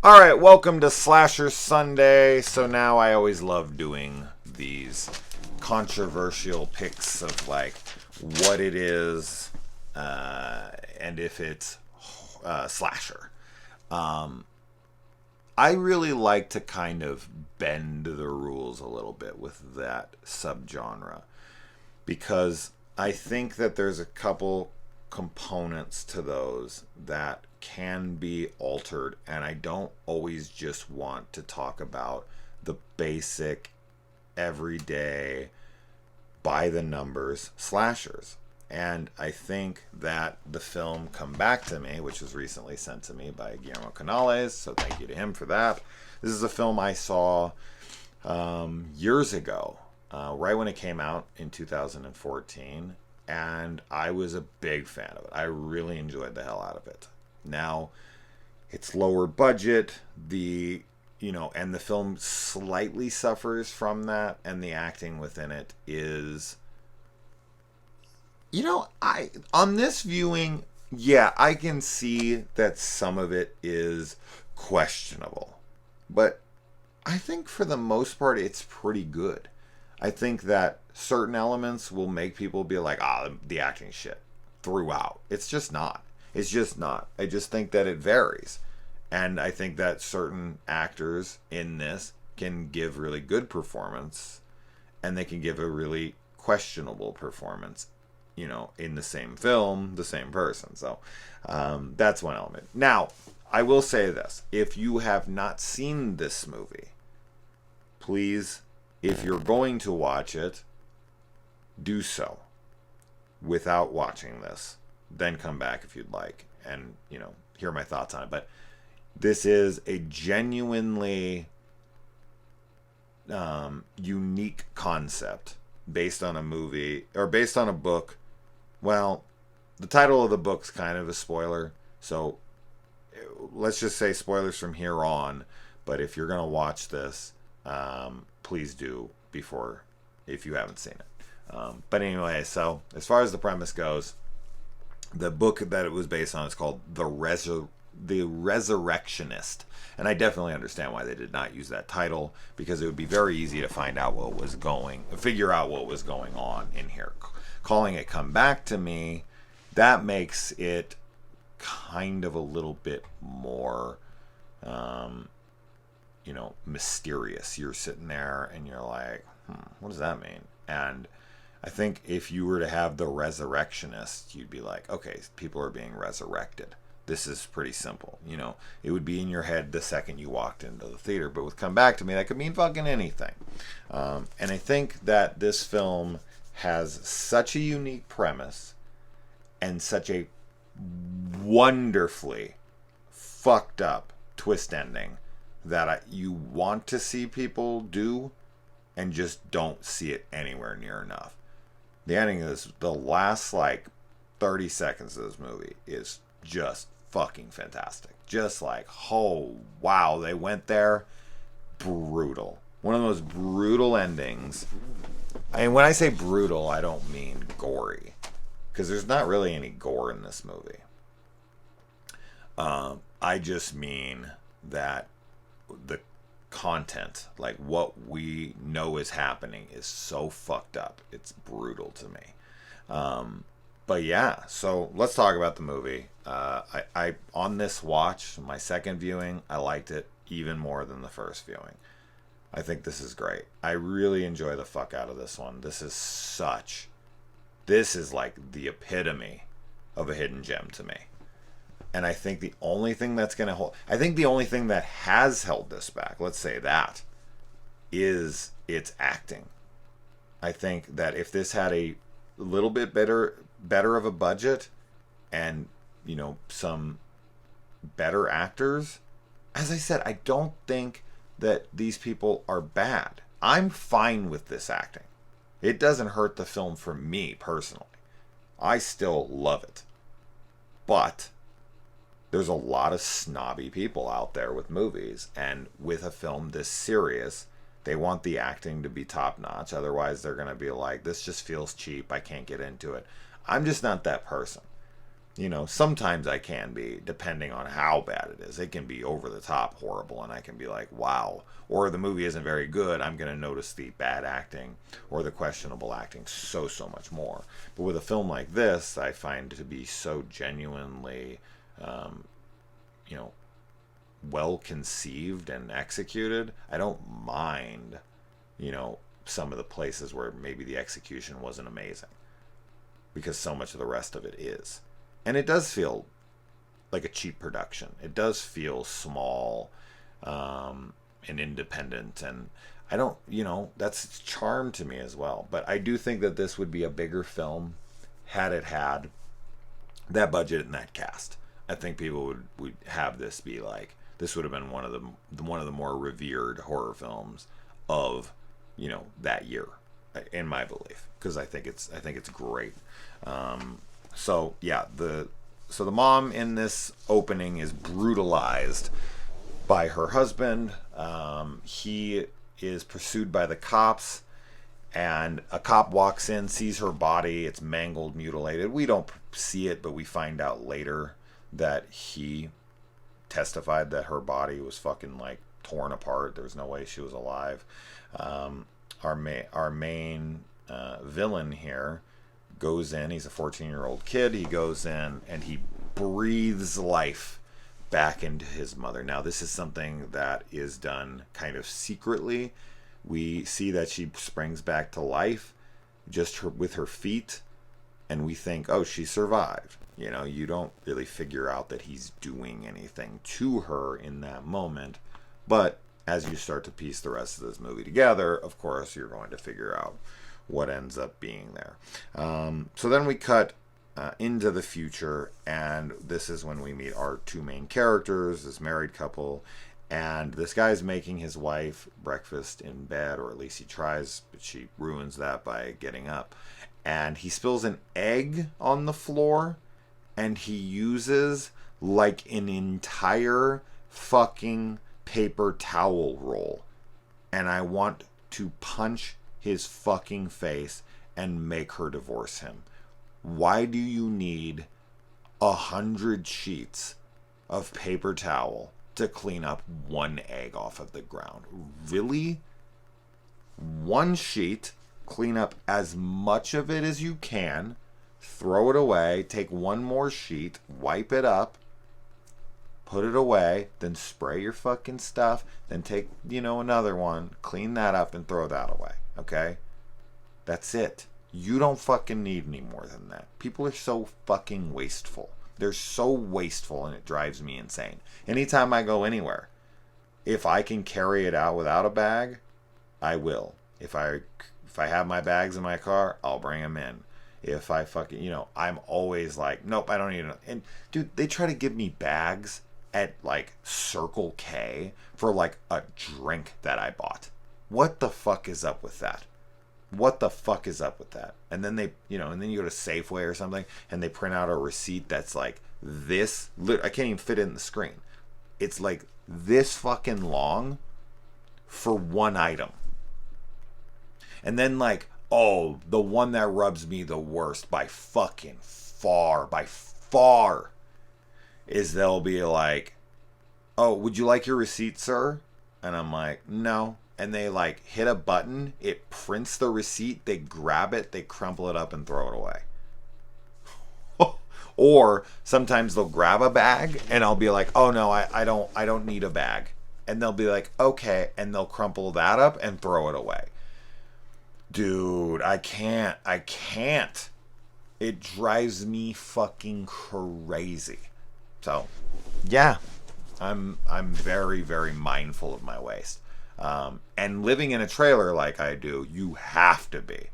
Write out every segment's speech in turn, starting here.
All right, welcome to Slasher Sunday. So now I always love doing these controversial picks of like what it is and if it's slasher. I really like to kind of bend the rules a little bit with that subgenre because I think that there's a couple components to those that can be altered, and I don't always just want to talk about the basic everyday by the numbers slashers. And I think that the film Come Back to Me, which was recently sent to me by Guillermo Canales, so thank you to him for that. This is a film I saw years ago, right when it came out in 2014, and I was a big fan of it. I really enjoyed the hell out of it. Now, it's lower budget, and the film slightly suffers from that, and the acting within it is, on this viewing, yeah, I can see that some of it is questionable, but I think for the most part, it's pretty good. I think that certain elements will make people be like, the acting shit throughout. It's just not. It's just not. I just think that it varies. And I think that certain actors in this can give really good performance, and they can give a really questionable performance, in the same film, the same person. So that's one element. Now, I will say this. If you have not seen this movie, please, if you're going to watch it, do so without watching this. Then come back if you'd like and, hear my thoughts on it. But this is a genuinely unique concept based on a movie or based on a book. Well, the title of the book's kind of a spoiler. So let's just say spoilers from here on. But if you're going to watch this, please do before, if you haven't seen it. But anyway, so as far as the premise goes, the book that it was based on is called The Resurrectionist. And I definitely understand why they did not use that title, because it would be very easy to figure out what was going on in here. Calling it Come Back to Me, that makes it kind of a little bit more mysterious. You're sitting there and you're like, what does that mean? And I think if you were to have The Resurrectionist, you'd be like, okay, people are being resurrected. This is pretty simple. It would be in your head the second you walked into the theater. But with Come Back to Me, that could mean fucking anything. And I think that this film has such a unique premise and such a wonderfully fucked up twist ending that you want to see people do and just don't see it anywhere near enough. The ending is the last 30 seconds of this movie is just fucking fantastic. Just like, oh wow, they went there. Brutal. One of the most brutal endings. And when I say brutal, I don't mean gory, because there's not really any gore in this movie. I just mean that the content, like what we know is happening, is so fucked up. It's brutal to me. But yeah, so let's talk about the movie. I on this watch, my second viewing, I liked it even more than the first viewing. I think this is great. I really enjoy the fuck out of this one. This is like the epitome of a hidden gem to me. And I think the only thing the only thing that has held this back, let's say that, is its acting. I think that if this had a little bit better of a budget and, some better actors, as I said, I don't think that these people are bad. I'm fine with this acting. It doesn't hurt the film for me personally. I still love it. But there's a lot of snobby people out there with movies, and with a film this serious, they want the acting to be top notch. Otherwise, they're going to be like, this just feels cheap. I can't get into it. I'm just not that person. Sometimes I can be, depending on how bad it is. It can be over the top horrible, and I can be like, wow. Or the movie isn't very good. I'm going to notice the bad acting or the questionable acting so much more. But with a film like this, I find to be so genuinely, um, you know, well conceived and executed. I don't mind, some of the places where maybe the execution wasn't amazing, because so much of the rest of it is. And it does feel like a cheap production. It does feel small, and independent. And I don't, that's its charm to me as well. But I do think that this would be a bigger film had it had that budget and that cast. I think people would have this be like, this would have been one of the more revered horror films of, that year, in my belief, because I think it's great. So yeah, the mom in this opening is brutalized by her husband. He is pursued by the cops, and a cop walks in, sees her body. It's mangled, mutilated. We don't see it, but we find out later that he testified that her body was fucking like torn apart. There was no way she was alive. Our main villain here goes in. He's a 14-year-old kid. He goes in and he breathes life back into his mother. Now, this is something that is done kind of secretly. We see that she springs back to life just with her feet, and we think, oh, she survived. You don't really figure out that he's doing anything to her in that moment. But as you start to piece the rest of this movie together, of course, you're going to figure out what ends up being there. So then we cut into the future, and this is when we meet our two main characters, this married couple, and this guy's making his wife breakfast in bed, or at least he tries, but she ruins that by getting up. And he spills an egg on the floor, and he uses like an entire fucking paper towel roll. And I want to punch his fucking face and make her divorce him. Why do you need 100 sheets of paper towel to clean up one egg off of the ground? Really? One sheet, clean up as much of it as you can, throw it away, take one more sheet, wipe it up, put it away, then spray your fucking stuff, then take, another one, clean that up and throw that away. Okay? That's it. You don't fucking need any more than that. People are so fucking wasteful. They're so wasteful, and it drives me insane. Anytime I go anywhere, if I can carry it out without a bag, I will. If I have my bags in my car, I'll bring them in. If I fucking, I'm always like, nope, I don't need it. And dude, they try to give me bags at like Circle K for like a drink that I bought. What the fuck is up with that? What the fuck is up with that? And then they, and then you go to Safeway or something, and they print out a receipt that's like this. I can't even fit it in the screen. It's like this fucking long for one item. And then like, oh, the one that rubs me the worst by far, is they'll be like, oh, would you like your receipt, sir? And I'm like, no. And they like hit a button, it prints the receipt, they grab it, they crumple it up and throw it away. Or sometimes they'll grab a bag and I'll be like, oh no, I don't need a bag. And they'll be like, okay, and they'll crumple that up and throw it away. Dude, I can't. It drives me fucking crazy. So, yeah, I'm very, very mindful of my waste. And living in a trailer like I do, you have to be.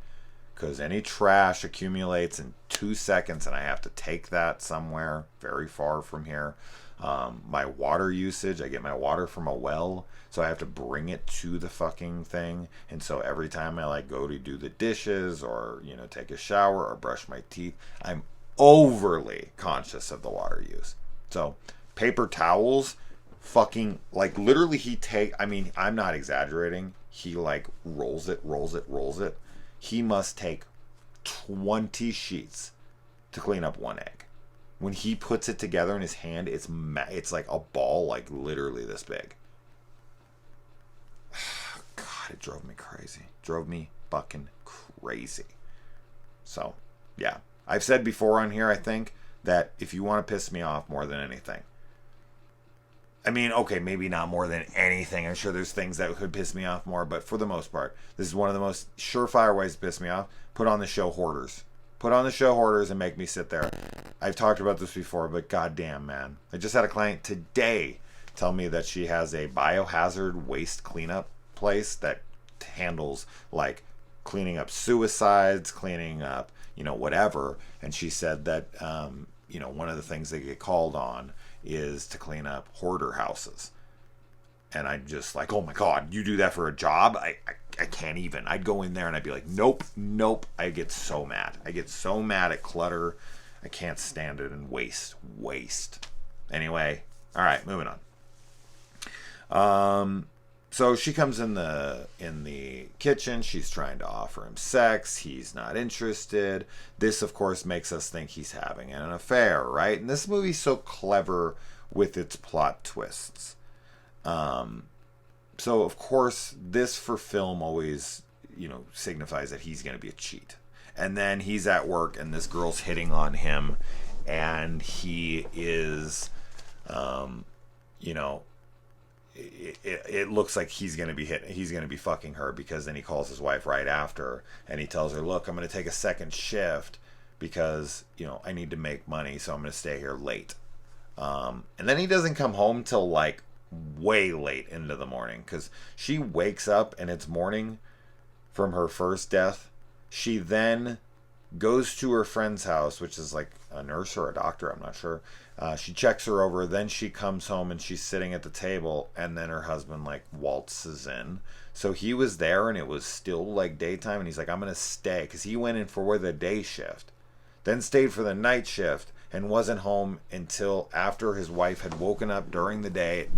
Because any trash accumulates in 2 seconds, and I have to take that somewhere very far from here. My water usage, I get my water from a well, so I have to bring it to the fucking thing. And so every time I like go to do the dishes or, take a shower or brush my teeth, I'm overly conscious of the water use. So paper towels, fucking, like literally I'm not exaggerating. He like rolls it. He must take 20 sheets to clean up one egg. when he puts it together in his hand, it's like a ball, like literally this big. God, it drove me crazy. Drove me fucking crazy. So, yeah. I've said before on here, I think, that if you want to piss me off more than anything, I mean, okay, maybe not more than anything. I'm sure there's things that could piss me off more, but for the most part, this is one of the most surefire ways to piss me off. Put on the show Hoarders. Put on the show Hoarders and make me sit there. I've talked about this before, but goddamn, man. I just had a client today tell me that she has a biohazard waste cleanup place that handles, like, cleaning up suicides, cleaning up, whatever. And she said that, one of the things they get called on is to clean up hoarder houses. And I'm just like, oh my God, you do that for a job? I can't even. I'd go in there and I'd be like, nope. I get so mad. I get so mad at clutter. I can't stand it. And waste. Anyway, all right, moving on. So she comes in the kitchen. She's trying to offer him sex. He's not interested. This, of course, makes us think he's having an affair, right? And this movie's so clever with its plot twists. So, of course, this for film always, signifies that he's going to be a cheat. And then he's at work and this girl's hitting on him and he is, it looks like he's going to be fucking her, because then he calls his wife right after and he tells her, look, I'm going to take a second shift because, I need to make money, so I'm going to stay here late. And then he doesn't come home till like way late into the morning, because she wakes up and it's morning from her first death. She then goes to her friend's house, which is like a nurse or a doctor, I'm not sure. She checks her over, then she comes home and she's sitting at the table, and then her husband like waltzes in. So he was there and it was still like daytime, and he's like, I'm gonna stay, because he went in for the day shift, then stayed for the night shift, and wasn't home until after his wife had woken up during the day,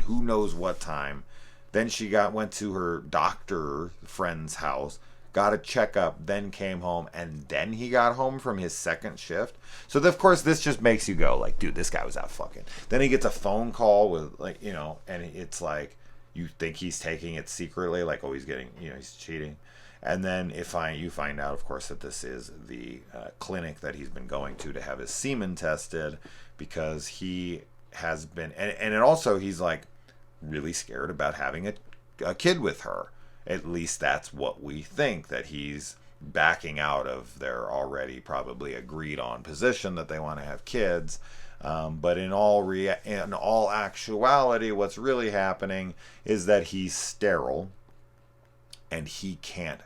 who knows what time. Then she went to her doctor friend's house, got a checkup, then came home, and then he got home from his second shift. So, of course, this just makes you go, like, dude, this guy was out fucking. Then he gets a phone call with, like, and it's like, you think he's taking it secretly, like, oh, he's getting, he's cheating. And then you find out, of course, that this is the clinic that he's been going to have his semen tested, because he has been, and it also, he's like really scared about having a kid with her. At least that's what we think, that he's backing out of their already probably agreed on position that they want to have kids. But in all actuality, what's really happening is that he's sterile and he can't,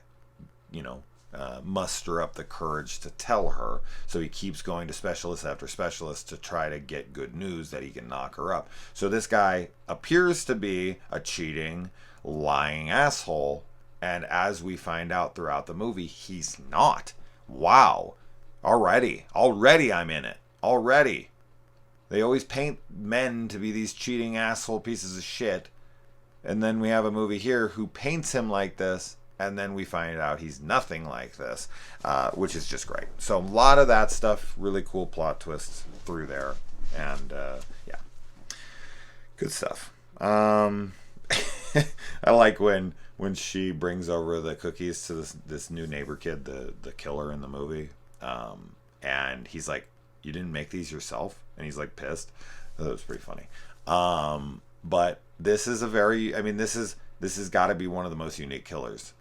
muster up the courage to tell her. So he keeps going to specialist after specialist to try to get good news that he can knock her up. So this guy appears to be a cheating, lying asshole, and as we find out throughout the movie, he's not. Wow. Already I'm in it. Already. They always paint men to be these cheating asshole pieces of shit, and then we have a movie here who paints him like this, and then we find out he's nothing like this, which is just great. So a lot of that stuff, really cool plot twists through there, and yeah, good stuff. I like when she brings over the cookies to this new neighbor kid, the killer in the movie, and he's like, "You didn't make these yourself?" And he's like pissed. That was pretty funny. But this is this has got to be one of the most unique killers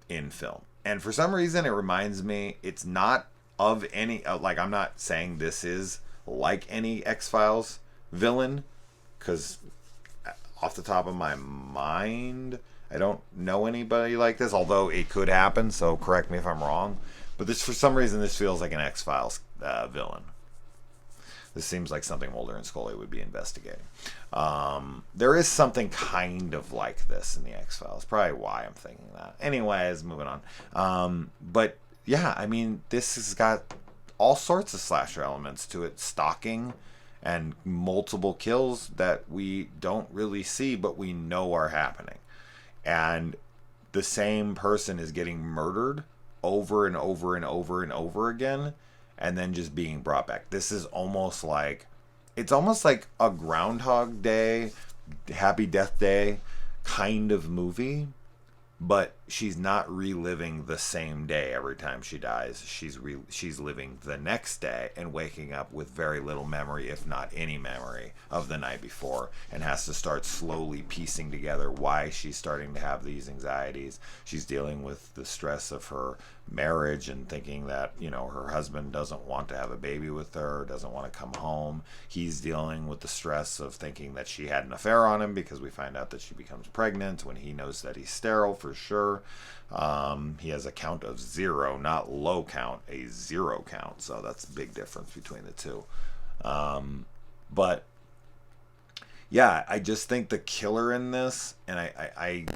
in film. And for some reason, it reminds me, it's not of any, like, I'm not saying this is like any X-Files villain, because off the top of my mind, I don't know anybody like this, although it could happen, so correct me if I'm wrong. But this, for some reason, this feels like an X-Files villain. This seems like something Mulder and Scully would be investigating. There is something kind of like this in the X-Files. Probably why I'm thinking that. Anyways, moving on. But yeah, this has got all sorts of slasher elements to it. Stalking and multiple kills that we don't really see, but we know are happening. And the same person is getting murdered over and over and over and over again. and then just being brought back. This is almost like, it's almost like a Groundhog Day, Happy Death Day kind of movie, but she's not reliving the same day every time she dies. She's living the next day and waking up with very little memory, if not any memory, of the night before, and has to start slowly piecing together why she's starting to have these anxieties. She's dealing with the stress of her marriage and thinking that, you know, her husband doesn't want to have a baby with her, doesn't want to come home. He's dealing with the stress of thinking that she had an affair on him, because we find out that she becomes pregnant when he knows that he's sterile for sure. He has a count of 0, not low count, a 0 count. So that's a big difference between the two. But yeah, I just think the killer in this, and I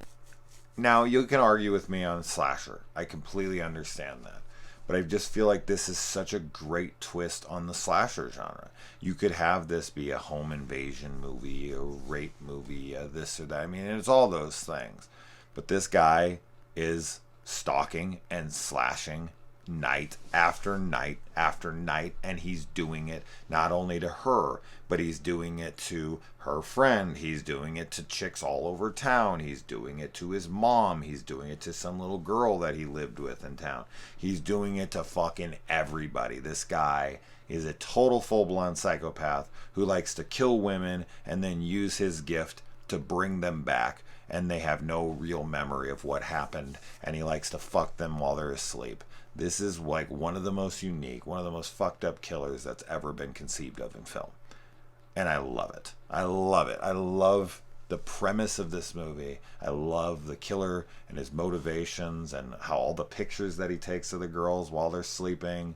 now you can argue with me on slasher. I completely understand that. But I just feel like this is such a great twist on the slasher genre. You could have this be a home invasion movie, a rape movie, this or that. I mean, it's all those things. But this guy is stalking and slashing night after night after night, and he's doing it not only to her, but he's doing it to her friend, he's doing it to chicks all over town, he's doing it to his mom, he's doing it to some little girl that he lived with in town, he's doing it to fucking everybody. This guy is a total full-blown psychopath who likes to kill women and then use his gift to bring them back, and they have no real memory of what happened, and he likes to fuck them while they're asleep. This is like one of the most unique, one of the most fucked up killers that's ever been conceived of in film. And I love it. I love it. I love the premise of this movie. I love the killer and his motivations, and how all the pictures that he takes of the girls while they're sleeping,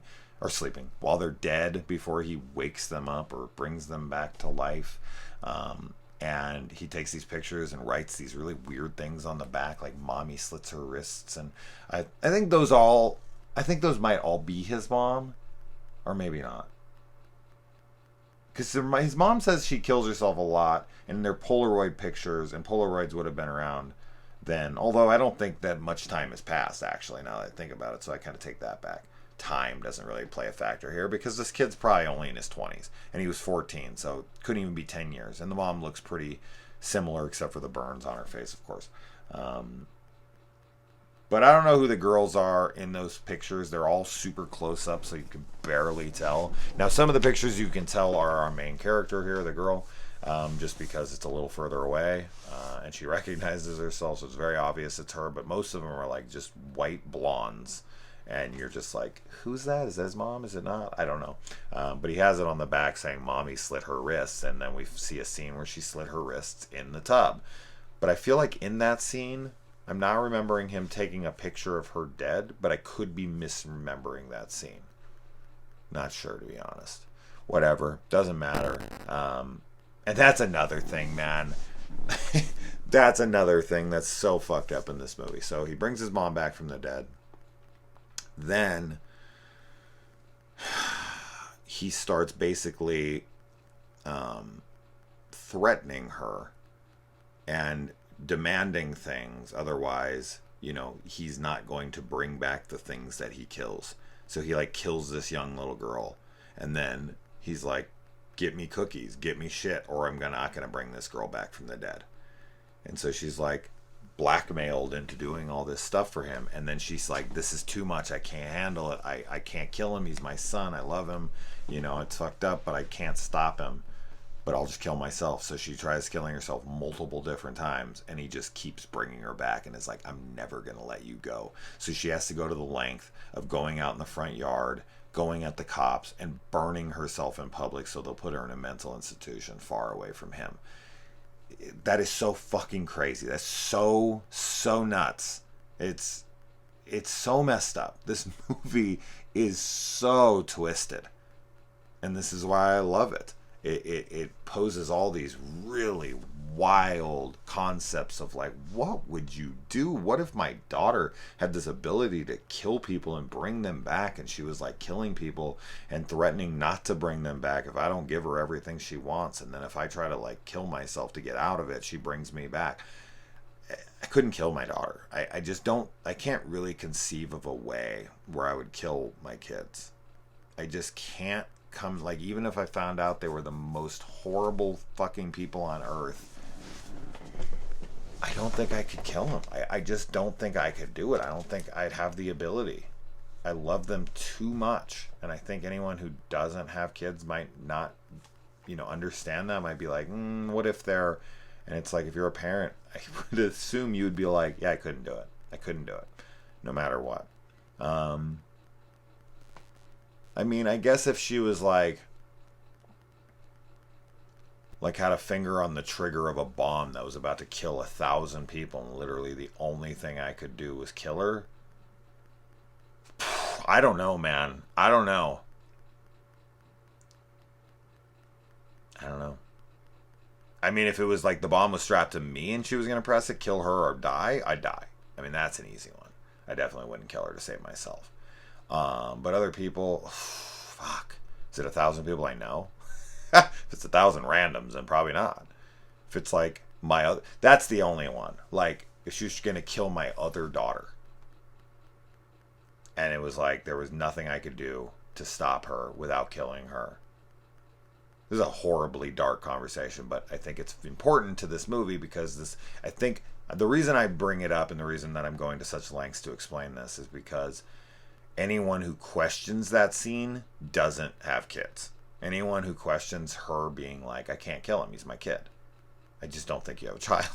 while they're dead, before he wakes them up or brings them back to life. And he takes these pictures and writes these really weird things on the back, like mommy slits her wrists. And I think those might all be his mom, or maybe not. Because his mom says she kills herself a lot, and they're Polaroid pictures, and Polaroids would have been around then. Although I don't think that much time has passed, actually, now that I think about it, so I kind of take that back. Time doesn't really play a factor here, because this kid's probably only in his 20s, and he was 14, so it couldn't even be 10 years. And the mom looks pretty similar, except for the burns on her face, of course. But I don't know who the girls are in those pictures. They're all super close up, so you can barely tell. Now, some of the pictures you can tell are our main character here, the girl, just because it's a little further away, and she recognizes herself, so it's very obvious it's her. But most of them are like just white blondes, and you're just like, who's that? Is that his mom? Is it not? I don't know. But he has it on the back saying mommy slit her wrists, and then we see a scene where she slit her wrists in the tub. But I feel like in that scene, I'm not remembering him taking a picture of her dead, but I could be misremembering that scene. Not sure, to be honest. Whatever. Doesn't matter. And that's another thing, man. That's another thing that's so fucked up in this movie. So he brings his mom back from the dead. Then he starts basically threatening her and demanding things. Otherwise, you know, he's not going to bring back the things that he kills. So he like kills this young little girl, and then he's like, get me cookies, get me shit, or I'm not gonna bring this girl back from the dead. And so she's like blackmailed into doing all this stuff for him, and then she's like, this is too much, I can't handle it, I can't kill him, he's my son, I love him, you know, it's fucked up, but I can't stop him, but I'll just kill myself. So she tries killing herself multiple different times, and he just keeps bringing her back and is like, I'm never gonna let you go. So she has to go to the length of going out in the front yard, going at the cops, and burning herself in public so they'll put her in a mental institution far away from him. That is so fucking crazy. That's so nuts. It's so messed up. This movie is so twisted, and this is why I love it. It poses all these really wild concepts of like, what would you do? What if my daughter had this ability to kill people and bring them back, and she was like killing people and threatening not to bring them back if I don't give her everything she wants, and then if I try to like kill myself to get out of it, she brings me back. I couldn't kill my daughter. I can't really conceive of a way where I would kill my kids. I just can't come, like, even if I found out they were the most horrible fucking people on earth, I don't think I could kill them. I just don't think I could do it. I don't think I'd have the ability. I love them too much. And I think anyone who doesn't have kids might not, understand that. Might be like, what if they're... And it's like, if you're a parent, I would assume you would be like, yeah, I couldn't do it. I couldn't do it. No matter what. I mean, I guess if she was like had a finger on the trigger of a bomb that was about to kill 1,000 people, and literally the only thing I could do was kill her. I don't know, man. I don't know. I mean, if it was like the bomb was strapped to me and she was going to press it, kill her or die, I'd die. I mean, that's an easy one. I definitely wouldn't kill her to save myself. But other people, fuck. Is it 1,000 people I know? If it's 1,000 randoms, then probably not. If it's like my other, that's the only one. Like, if she's going to kill my other daughter, and it was like there was nothing I could do to stop her without killing her. This is a horribly dark conversation, but I think it's important to this movie because I think the reason I bring it up and the reason that I'm going to such lengths to explain this is because anyone who questions that scene doesn't have kids. Anyone who questions her being like, I can't kill him, he's my kid. I just don't think you have a child.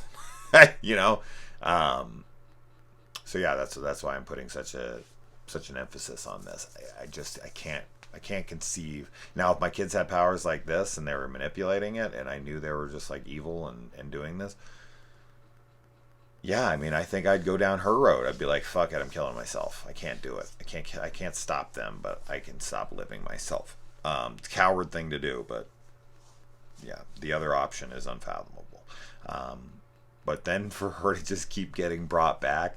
So yeah, that's why I'm putting such an emphasis on this. I can't conceive. Now, if my kids had powers like this and they were manipulating it and I knew they were just like evil and doing this, yeah, I mean, I think I'd go down her road. I'd be like, fuck it, I'm killing myself. I can't do it. I can't stop them, but I can stop living myself. It's a coward thing to do, but yeah, the other option is unfathomable. But then for her to just keep getting brought back,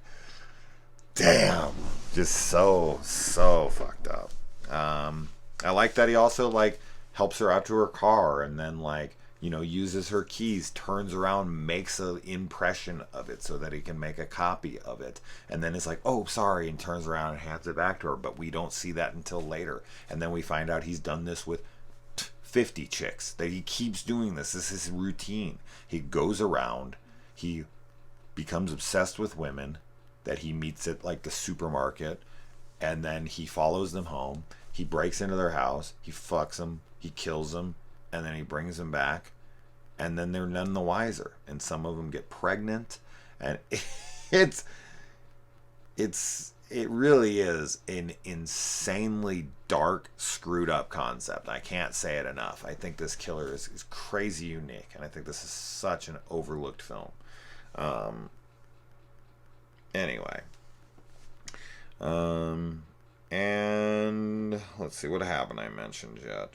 damn, just so fucked up. I like that he also like helps her out to her car and then like, uses her keys, turns around, makes an impression of it so that he can make a copy of it. And then it's like, oh, sorry, and turns around and hands it back to her. But we don't see that until later. And then we find out he's done this with 50 chicks, that he keeps doing this. This is his routine. He goes around, he becomes obsessed with women that he meets at like the supermarket, and then he follows them home. He breaks into their house, he fucks them, he kills them, and then he brings them back, and then they're none the wiser. And some of them get pregnant, and it really is an insanely dark, screwed up concept. I can't say it enough. I think this killer is crazy unique, and I think this is such an overlooked film. Anyway. And let's see, what haven't I mentioned yet?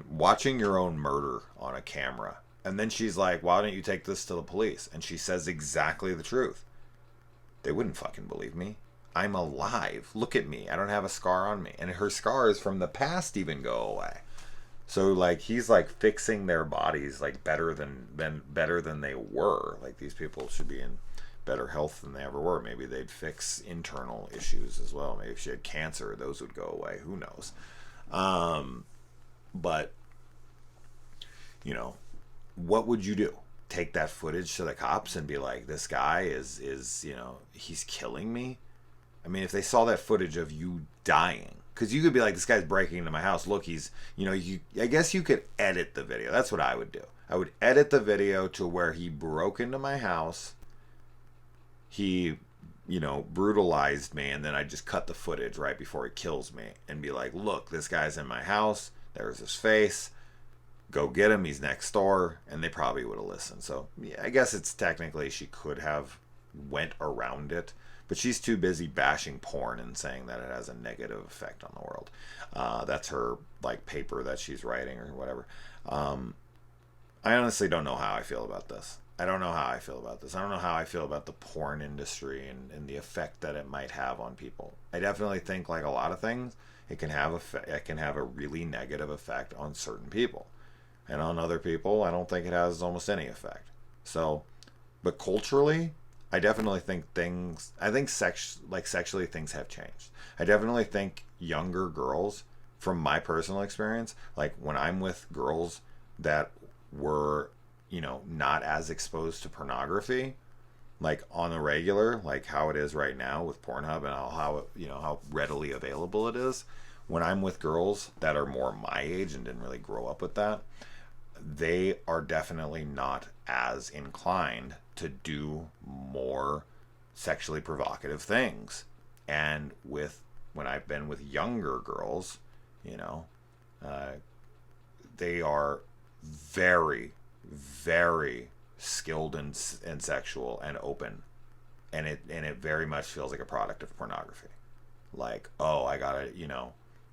Watching your own murder on a camera. And then she's like, why don't you take this to the police? And she says exactly the truth. They wouldn't fucking believe me. I'm alive. Look at me. I don't have a scar on me. And her scars from the past even go away. So like he's like fixing their bodies like better than they were. Like these people should be in better health than they ever were. Maybe they'd fix internal issues as well. Maybe if she had cancer, those would go away. Who knows? But what would you do? Take that footage to the cops and be like, this guy is he's killing me? I mean, if they saw that footage of you dying, because you could be like, this guy's breaking into my house. Look, he's, I guess you could edit the video. That's what I would do. I would edit the video to where he broke into my house. He, brutalized me, and then I just cut the footage right before he kills me and be like, look, this guy's in my house. There's his face. Go get him. He's next door. And they probably would have listened. So, yeah, I guess it's technically she could have went around it. But she's too busy bashing porn and saying that it has a negative effect on the world. That's her, like, paper that she's writing or whatever. I honestly don't know how I feel about this. I don't know how I feel about this. I don't know how I feel about the porn industry and the effect that it might have on people. I definitely think, like a lot of things, it can have a really negative effect on certain people. And on other people, I don't think it has almost any effect. So, but culturally, I definitely think sexually things have changed. I definitely think younger girls from my personal experience, like when I'm with girls that were, not as exposed to pornography, like on the regular, like how it is right now with Pornhub and how readily available it is. When I'm with girls that are more my age and didn't really grow up with that, they are definitely not as inclined to do more sexually provocative things. And when I've been with younger girls, you know, uh, they are very, very skilled and sexual and open, and it very much feels like a product of pornography. Like, oh, I gotta,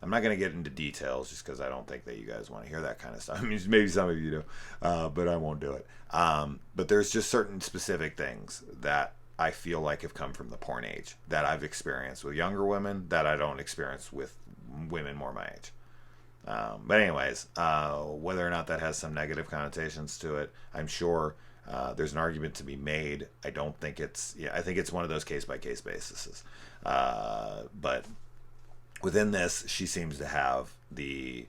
I'm not gonna get into details just because I don't think that you guys want to hear that kind of stuff. I mean, maybe some of you do, but I won't do it. But there's just certain specific things that I feel like have come from the porn age that I've experienced with younger women that I don't experience with women more my age. But anyways, whether or not that has some negative connotations to it, I'm sure there's an argument to be made. I don't think I think it's one of those case by case bases. But within this, she seems to have the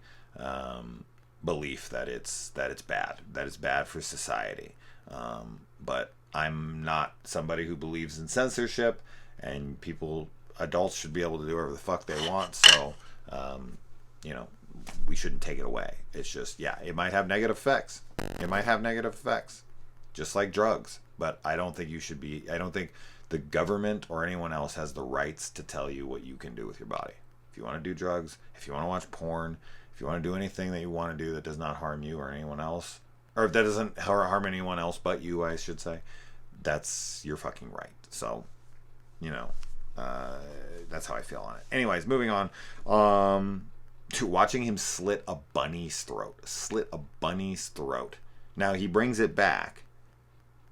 belief that it's bad, that it's bad for society. But I'm not somebody who believes in censorship, and adults should be able to do whatever the fuck they want. So, we shouldn't take it away. It's just, it might have negative effects. It might have negative effects, just like drugs. But I don't think I don't think the government or anyone else has the rights to tell you what you can do with your body. If you want to do drugs, if you want to watch porn, if you want to do anything that you want to do that does not harm you or anyone else, or if that doesn't harm anyone else but you, I should say, that's your fucking right. So, that's how I feel on it. Anyways, moving on. To watching him slit a bunny's throat. Now, he brings it back.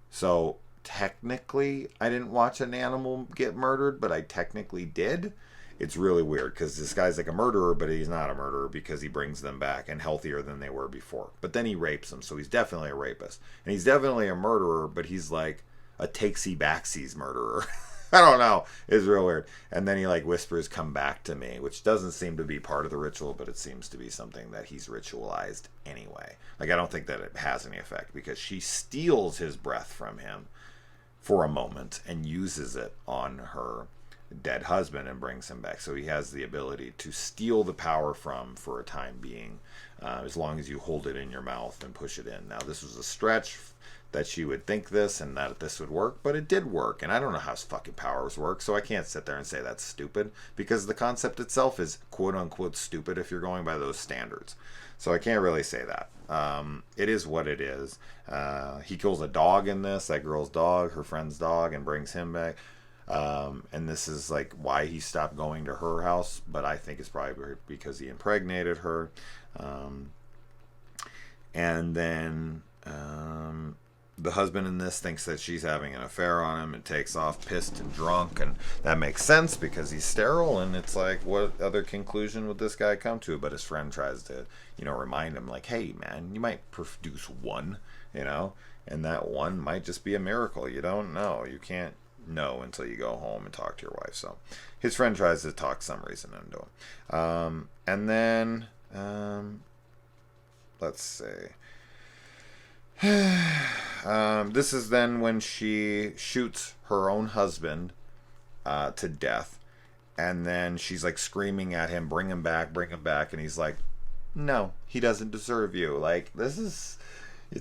So, technically, I didn't watch an animal get murdered, but I technically did. It's really weird because this guy's like a murderer, but he's not a murderer because he brings them back and healthier than they were before. But then he rapes them, so he's definitely a rapist. And he's definitely a murderer, but he's like a takesy-backsies murderer. I don't know. It's real weird. And then he like whispers, "Come back to me," which doesn't seem to be part of the ritual, but it seems to be something that he's ritualized anyway. Like, I don't think that it has any effect because she steals his breath from him for a moment and uses it on her dead husband and brings him back. So he has the ability to steal the power for a time being, as long as you hold it in your mouth and push it in. Now, this was a stretch that she would think this and that this would work, but it did work. And I don't know how his fucking powers work, so I can't sit there and say that's stupid because the concept itself is quote unquote stupid if you're going by those standards. So I can't really say that. It is what it is. He kills a dog in this, that girl's dog, her friend's dog, and brings him back. And this is like why he stopped going to her house, but I think it's probably because he impregnated her. And then the husband in this thinks that she's having an affair on him and takes off pissed and drunk, and that makes sense because he's sterile. And it's like, what other conclusion would this guy come to? But his friend tries to, remind him like, hey man, you might produce one, and that one might just be a miracle. You don't know. You can't know until you go home and talk to your wife. So his friend tries to talk some reason into him. And then let's see. This is then when she shoots her own husband to death, and then she's like screaming at him, bring him back, and he's like, no, he doesn't deserve you. Like, it's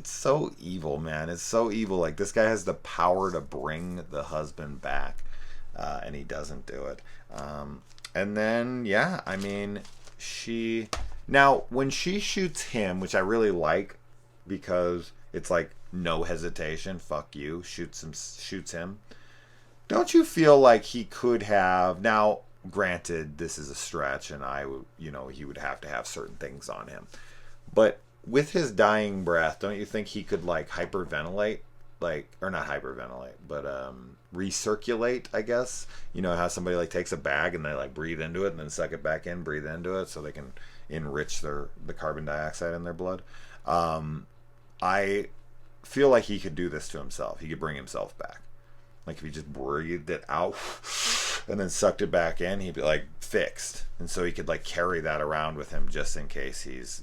so evil, man. It's so evil. Like, this guy has the power to bring the husband back, and he doesn't do it. And then, I mean, when she shoots him, which I really like, because it's like no hesitation, fuck you, shoots him. Don't you feel like he could have, now granted this is a stretch and he would have to have certain things on him, but with his dying breath, don't you think he could like hyperventilate, or not hyperventilate, but recirculate, I guess? How somebody like takes a bag and they like breathe into it and then suck it back in, breathe into it so they can enrich the carbon dioxide in their blood. I feel like he could do this to himself. He could bring himself back. Like if he just breathed it out and then sucked it back in, he'd be like fixed. And so he could like carry that around with him just in case he's,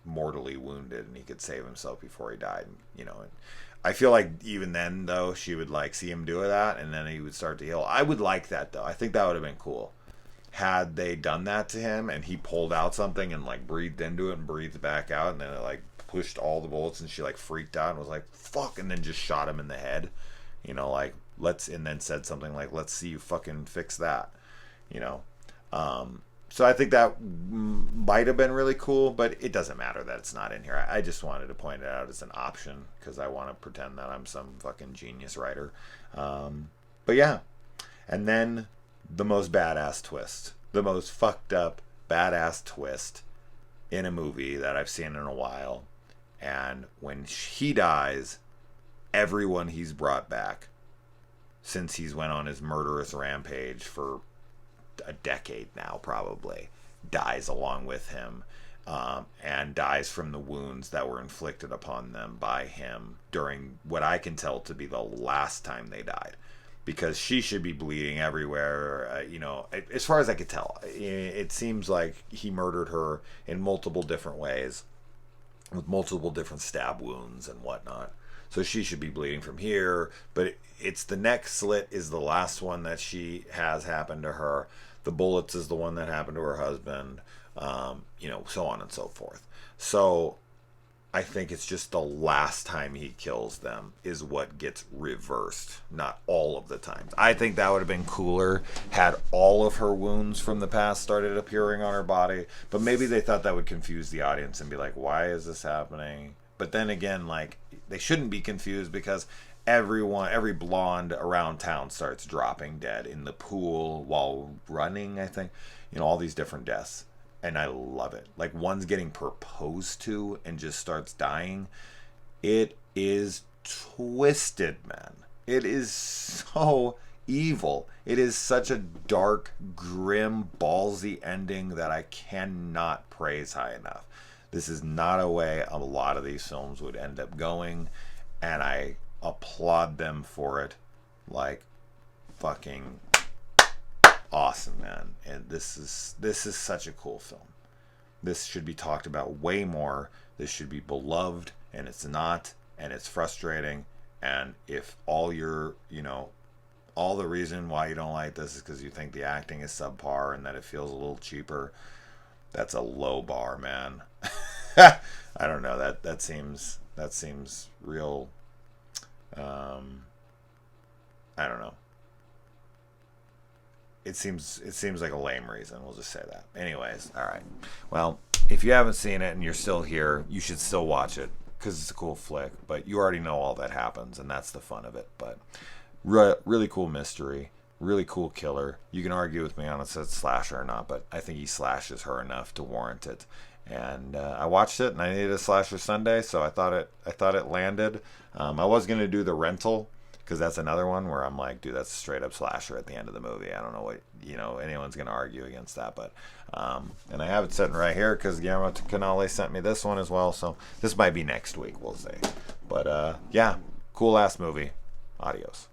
mortally wounded, and he could save himself before he died, And I feel like even then, though, she would like see him do that, and then he would start to heal. I would like that, though. I think that would have been cool. Had they done that to him and he pulled out something and like breathed into it and breathed back out, and then it like pushed all the bullets, and she like freaked out and was like fuck, and then just shot him in the head, like and then said something like, let's see you fucking fix that, you know so I think that might have been really cool, but it doesn't matter that it's not in here. I just wanted to point it out as an option because I want to pretend that I'm some fucking genius writer. But yeah, and then the most badass twist, the most fucked up badass twist in a movie that I've seen in a while. And when he dies, everyone he's brought back since he's went on his murderous rampage for a decade now probably dies along with him, and dies from the wounds that were inflicted upon them by him during what I can tell to be the last time they died, because she should be bleeding everywhere. As far as I could tell, it seems like he murdered her in multiple different ways with multiple different stab wounds and whatnot. So she should be bleeding from here, but it's the neck slit is the last one that she has happened to her. The bullets is the one that happened to her husband, so on and so forth. So I think it's just the last time he kills them is what gets reversed, not all of the times. I think that would have been cooler had all of her wounds from the past started appearing on her body, but maybe they thought that would confuse the audience and be like, why is this happening? But then again, like, they shouldn't be confused because every blonde around town starts dropping dead in the pool while running, I think. All these different deaths. And I love it. Like, one's getting proposed to and just starts dying. It is twisted, man. It is so evil. It is such a dark, grim, ballsy ending that I cannot praise high enough. This is not a way a lot of these films would end up going, and I applaud them for it like fucking awesome, man. And this is such a cool film. This should be talked about way more. This should be beloved, and it's not, and it's frustrating. And if all your, all the reason why you don't like this is because you think the acting is subpar and that it feels a little cheaper, that's a low bar, man. I don't know, that seems real. I don't know. It seems like a lame reason. We'll just say that. Anyways, all right. Well, if you haven't seen it and you're still here, you should still watch it because it's a cool flick. But you already know all that happens, and that's the fun of it. But really cool mystery, really cool killer. You can argue with me on if it's slasher or not, but I think he slashes her enough to warrant it. And I watched it, and I needed a slasher Sunday, so I thought it landed. I was gonna do The Rental, because that's another one where I'm like, dude, that's a straight up slasher at the end of the movie. I don't know what anyone's gonna argue against that, but and I have it sitting right here because Guillermo Canale sent me this one as well. So this might be next week, we'll see. But yeah, cool ass movie. Adios.